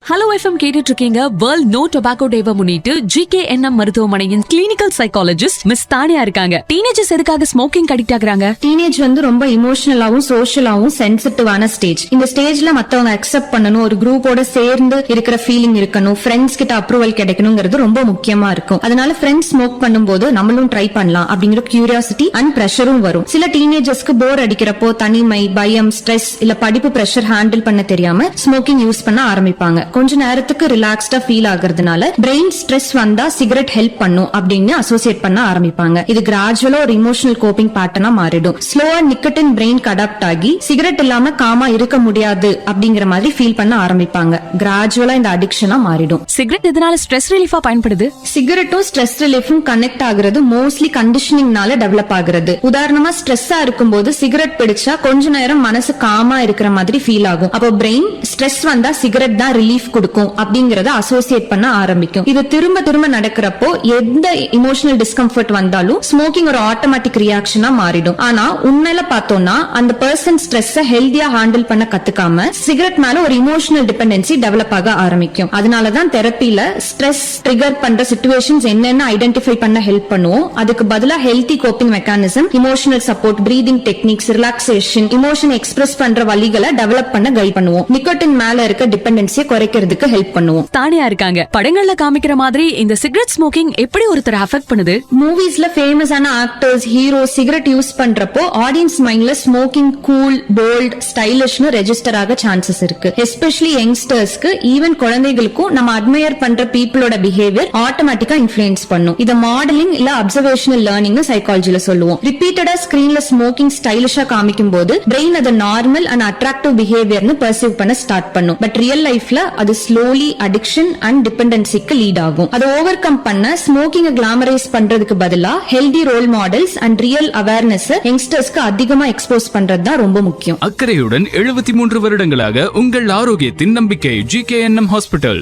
Hello FM கேட்டுட்டு இருக்கீங்க. World no tobacco டேவை முன்னிட்டு GKNM மருத்துவமனையின் கிளினிக்கல் சைக்காலஜிஸ்ட் மிஸ் தானியா இருக்காங்க. டீனேஜர்ஸ் எதுக்காக ஸ்மோக்கிங் அடிக்ட் ஆகுறாங்க? டீனேஜ் ரொம்ப இமோஷனலாவும் சோஷியலாவும் சென்சிட்டிவான ஸ்டேஜ். இந்த ஸ்டேஜ்ல மத்தவங்க அக்செப்ட் பண்ணணும், ஒரு குரூப்போட சேர்ந்து இருக்கிற ஃபீலிங் இருக்கணும், ஃப்ரெண்ட்ஸ் கிட்ட அப்ரூவல் கிடைக்கணுங்கிறது ரொம்ப முக்கியமா இருக்கும். அதனால ஃப்ரெண்ட்ஸ் ஸ்மோக் பண்ணும்போது நம்மளும் ட்ரை பண்ணலாம் அப்படிங்கிற கியூரியாசிட்டி அண்ட் பிரஷரும் வரும். சில டீனேஜர்ஸ்க்கு போர் அடிக்கிறப்போ தனிமை, பயம், ஸ்ட்ரெஸ் இல்ல படிப்பு பிரஷர் ஹேண்டில் பண்ண தெரியாம ஸ்மோக்கிங் யூஸ் பண்ண ஆரம்பிப்பாங்க. கொஞ்ச நேரத்துக்கு ரிலாக்ஸ்டா ஃபீல் ஆகுறதுனால பிரெயின் ஸ்ட்ரெஸ் வந்தா சிகரெட் ஹெல்ப் பண்ணும் அப்படின்னு அசோசியேட் பண்ண ஆரம்பிப்பாங்க. இது கிராஜுவலா ஒரு இமோஷனல் கோப்பிங் பேட்டர்னா மாறிடும். ஸ்லோவா நிக்கோட்டின் பிரெயின்க்கு அடாப்ட் ஆகி சிகரெட் இல்லாம காமா இருக்க முடியாது அப்படிங்கிற மாதிரி ஃபீல் பண்ண ஆரம்பிப்பாங்க. கிராஜுவலா இந்த அடிக்ஷனா மாறிடும். சிகரெட் எதனால ஸ்ட்ரெஸ் ரிலீஃபா பயன்படுது? சிகரெட்டும் ஸ்ட்ரெஸ் ரிலீஃபும் கனெக்ட் ஆகுறது மோஸ்ட்லி கண்டிஷனிங்னால டெவலப் ஆகுறது. உதாரணமா ஸ்ட்ரெஸ்ஸா இருக்கும்போது சிகரெட் பிடிச்சா கொஞ்ச நேரம் மனசு காமா இருக்கிற மாதிரி ஃபீல் ஆகும். அப்போ பிரெயின் ஸ்ட்ரெஸ் வந்தா சிகரெட் தான் ரிலீஃப் கொடுக்கும் அப்படிங்கறத அசோசியேட் பண்ண ஆரம்பிக்கும். இது திரும்ப திரும்ப நடக்கிறப்போ எந்த இமோஷனல் டிஸ்கம்ஃபர்ட் வந்தாலும் ஸ்மோக்கிங் ஒரு ஆட்டோமேட்டிக் ரியாக்ஷனா மாறிடும். ஆனா உண்மையில பார்த்தோம்னா அந்த பர்சன் ஸ்ட்ரெஸ் ஹெல்தியா ஹேண்டில் பண்ண கத்துக்காம சிகரெட் மேல ஒரு இமோஷனல் டிபெண்டன்சி டெவலப் ஆக ஆரம்பிக்கும். அதனாலதான் தெரப்பில ஸ்ட்ரெஸ் ட்ரிகர் பண்ற சிச்சுவேஷன்ஸ் என்னென்ன ஐடென்டிஃபை பண்ண ஹெல்ப் பண்ணுவோம். அதுக்கு பதிலா healthy coping mechanism, emotional support, breathing techniques, relaxation, emotion express பண்ற வழிகளை டெவலப் பண்ண கைட் பண்ணுவோம். நிக்கோட்டின் மேல இருக்க டிபெண்டன்சியை குறைக்கிறதுக்கு ஹெல்ப் பண்ணுவோம். தானியா இருக்காங்க. படங்கள்ல காமிக்கிற மாதிரி இந்த சிகரெட் ஸ்மோக்கிங் எப்படி ஒருத்தர் அஃபெக்ட் பண்ணுது? மூவிஸ்ல ஃபேமஸான ஆக்டர்ஸ், ஹீரோ சிகரெட் யூஸ் பண்றப்போ ஆடியன்ஸ் மைண்ட்ல ஸ்மோக்கிங் கூல், போல்ட், ஸ்டைலிஷ்னு ரெஜிஸ்டர் ஆக சான்சஸ் இருக்கு. எஸ்பெஷலி யங்ஸ்டர்ஸ்க்கு, ஈவன் குழந்தைகளுக்கும் நம்ம அட்மையர் பண்ற பீப்புளோட பிஹேவியர் ஆட்டோமேட்டிக்கா இன்ஃப்ளூயன்ஸ் பண்ணும். இத மாடலிங் இல்ல அப்சர்வேஷனல் லேர்னிங் சைக்காலஜில சொல்லுவோம். ரிப்பீட்டடா ஸ்கிரீன்ல ஸ்மோக்கிங் ஸ்டைலிஷா காமிக்கும் போது பிரெயின் அதை நார்மல் அண்ட் அட்ராக்டிவ் பிஹேவியர்னு பர்சீவ் பண்ண ஸ்டார்ட் பண்ணும். பட் ரியல் லைஃப்ல அது ஸ்லோலி அடிக்ஷன் அண்ட் டிபெண்டன்சிக்கு லீட் ஆகும். அதை ஓவர் கம் பண்ண ஸ்மோக்கிங் கிளாமரைஸ் பண்றதுக்கு பதிலா healthy role models and real awareness யங்ஸ்டர்ஸ்க்கு அதிகமா எக்ஸ்போஸ் பண்றது தான் ரொம்ப முக்கியம். அக்கறையுடன் 73 வருடங்களாக உங்கள் ஆரோக்கியத்தின் நம்பிக்கை GKNM ஹாஸ்பிட்டல்.